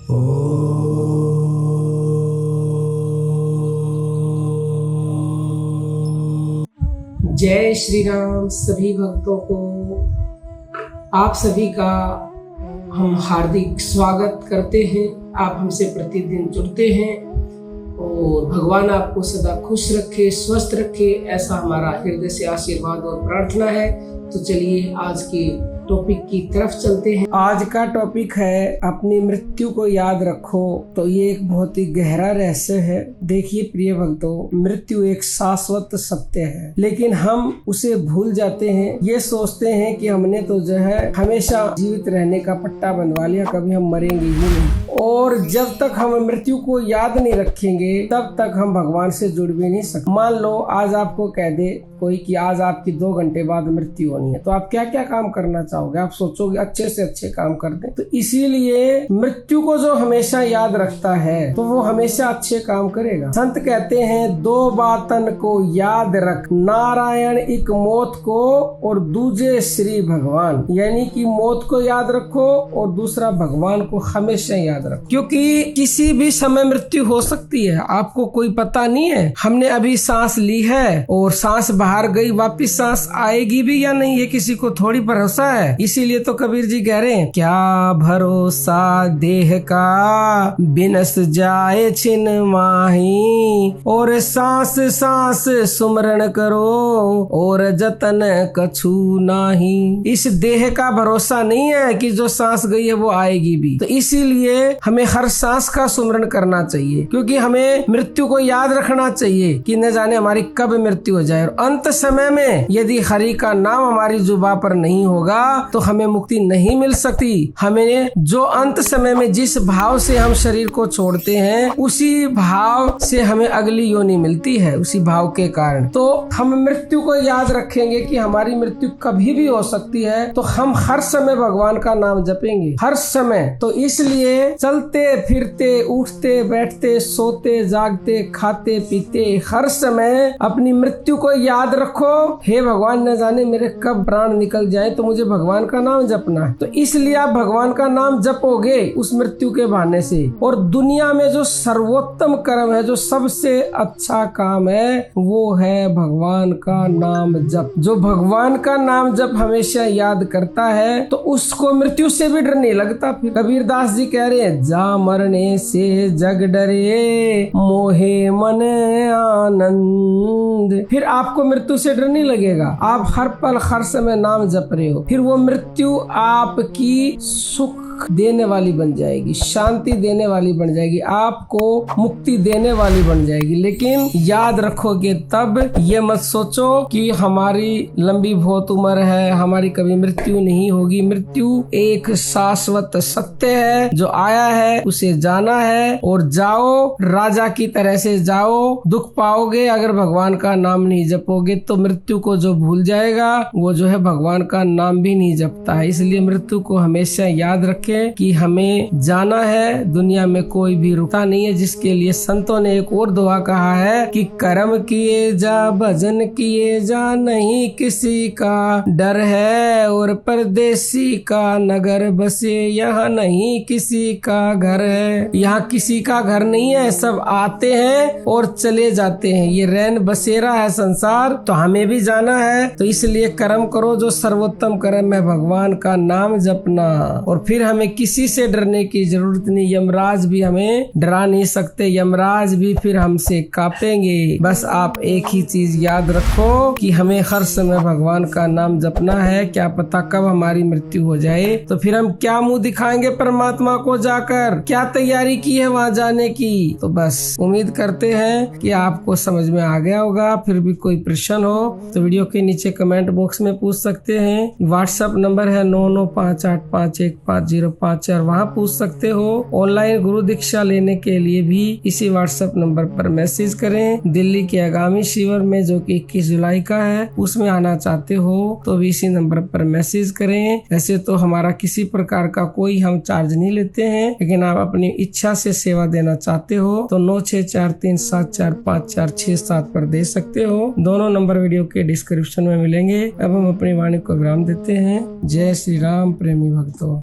जय श्री राम। सभी भक्तों को आप सभी का हम हार्दिक स्वागत करते हैं। आप हमसे प्रतिदिन जुड़ते हैं और भगवान आपको सदा खुश रखे, स्वस्थ रखे, ऐसा हमारा हृदय से आशीर्वाद और प्रार्थना है। तो चलिए आज के टॉपिक की तरफ चलते हैं। आज का टॉपिक है अपनी मृत्यु को याद रखो। तो ये एक बहुत ही गहरा रहस्य है। देखिए प्रिय भक्तों, मृत्यु एक शाश्वत सत्य है, लेकिन हम उसे भूल जाते हैं। ये सोचते हैं कि हमने तो जो है हमेशा जीवित रहने का पट्टा बंधवा लिया, कभी हम मरेंगे ही नहीं। और जब तक हम मृत्यु को याद नहीं रखेंगे तब तक हम भगवान से जुड़ भी नहीं सकते। मान लो आज आपको कह दे कोई कि आज आपकी 2 घंटे बाद मृत्यु होनी है, तो आप क्या क्या काम करना चाहोगे? आप सोचोगे अच्छे से अच्छे काम कर दें। तो इसीलिए मृत्यु को जो हमेशा याद रखता है तो वो हमेशा अच्छे काम करेगा। संत कहते हैं 2 बातन को याद रख, नारायण एक मौत को और दूजे श्री भगवान। यानी कि मौत को याद रखो और दूसरा भगवान को हमेशा याद रखो, क्योंकि किसी भी समय मृत्यु हो सकती है। आपको कोई पता नहीं है। हमने अभी सांस ली है और सांस बाहर गई, वापिस सांस आएगी भी या नहीं, ये किसी को थोड़ी भरोसा है। इसीलिए तो कबीर जी कह रहे हैं, क्या भरोसा देह का बिनस जाए छिन माही, और सांस सांस सुमरण करो और जतन कछु नाही। इस देह का भरोसा नहीं है कि जो सांस गई है वो आएगी भी। तो इसीलिए हमें हर सांस का सुमरण करना चाहिए, क्योंकि हमें मृत्यु को याद रखना चाहिए कि न जाने हमारी कब मृत्यु हो जाए। और अंत समय में यदि हरि का नाम हमारी जुबान पर नहीं होगा तो हमें मुक्ति नहीं मिल सकती। हमें जो अंत समय में जिस भाव से हम शरीर को छोड़ते हैं उसी भाव से हमें अगली योनि मिलती है, उसी भाव के कारण। तो हम मृत्यु को याद रखेंगे कि हमारी मृत्यु कभी भी हो सकती है, तो हम हर समय भगवान का नाम जपेंगे, हर समय। तो इसलिए चलते फिरते, उठते बैठते, सोते जागते, खाते पीते, हर समय अपनी मृत्यु को याद रखो। हे भगवान, न जाने मेरे कब प्राण निकल जाए, तो मुझे भगवान का नाम जपना है। तो इसलिए आप भगवान का नाम जपोगे उस मृत्यु के बहाने से। और दुनिया में जो सर्वोत्तम कर्म है, जो सबसे अच्छा काम है, वो है भगवान का नाम जप। जो भगवान का नाम जप हमेशा याद करता है तो उसको मृत्यु से भी डर नहीं लगता। फिर कबीरदास जी कह रहे हैं, जा मरने से जग डरे, मोहे मन आनंद। फिर आपको मृत्यु से डर नहीं लगेगा। आप हर पल हर समय नाम जप रहे हो। फिर वो मृत्यु आपकी सुख देने वाली बन जाएगी, शांति देने वाली बन जाएगी, आपको मुक्ति देने वाली बन जाएगी। लेकिन याद रखोगे तब। ये मत सोचो कि हमारी लंबी बहुत उम्र है, हमारी कभी मृत्यु नहीं होगी। मृत्यु एक शाश्वत सत्य है, जो आया है उसे जाना है। और जाओ, राजा की तरह से जाओ। दुख पाओगे अगर भगवान का नाम नहीं जपोगे, तो मृत्यु को जो भूल जाएगा वो जो है भगवान का नाम भी नहीं जपता है। इसलिए मृत्यु को हमेशा याद रखें कि हमें जाना है। दुनिया में कोई भी रुकता नहीं है, जिसके लिए संतों ने एक और दुआ कहा है कि कर्म किए जा, भजन किए जा, नहीं किसी का डर है, और परदेसी का नगर बसे, यहाँ नहीं किसी का घर है। यहाँ किसी का घर नहीं है, सब आते हैं और चले जाते हैं। ये रैन बसेरा है संसार, तो हमें भी जाना है। तो इसलिए कर्म करो जो सर्वोत्तम कर्म है, भगवान का नाम जपना। और फिर हमें किसी से डरने की जरूरत नहीं। यमराज भी हमें डरा नहीं सकते, यमराज भी फिर हमसे कांपेंगे। बस आप एक ही चीज याद रखो कि हमें हर समय भगवान का नाम जपना है। क्या पता कब हमारी मृत्यु हो जाए, तो फिर हम क्या मुंह दिखाएंगे परमात्मा को जाकर? क्या तैयारी की है वहां जाने की? तो बस उम्मीद करते हैं कि आपको समझ में आ गया होगा। फिर भी कोई प्रश्न हो तो वीडियो के नीचे कमेंट बॉक्स में पूछ सकते हैं। व्हाट्सएप नंबर है 9958515054, वहाँ पूछ सकते हो। ऑनलाइन गुरु दीक्षा लेने के लिए भी इसी व्हाट्सएप नंबर पर मैसेज करें। दिल्ली के आगामी शिविर में जो कि 21 जुलाई का है, उसमें आना चाहते हो तो भी इसी नंबर पर मैसेज करें। ऐसे तो हमारा किसी प्रकार का कोई हम चार्ज नहीं लेते हैं, लेकिन आप अपनी इच्छा से सेवा देना चाहते हो तो 9643745467 पर दे सकते हो। दोनों नंबर वीडियो के डिस्क्रिप्शन में मिलेंगे। अब हम अपनी वाणी को विराम देते हैं। जय श्री राम प्रेमी भक्तों।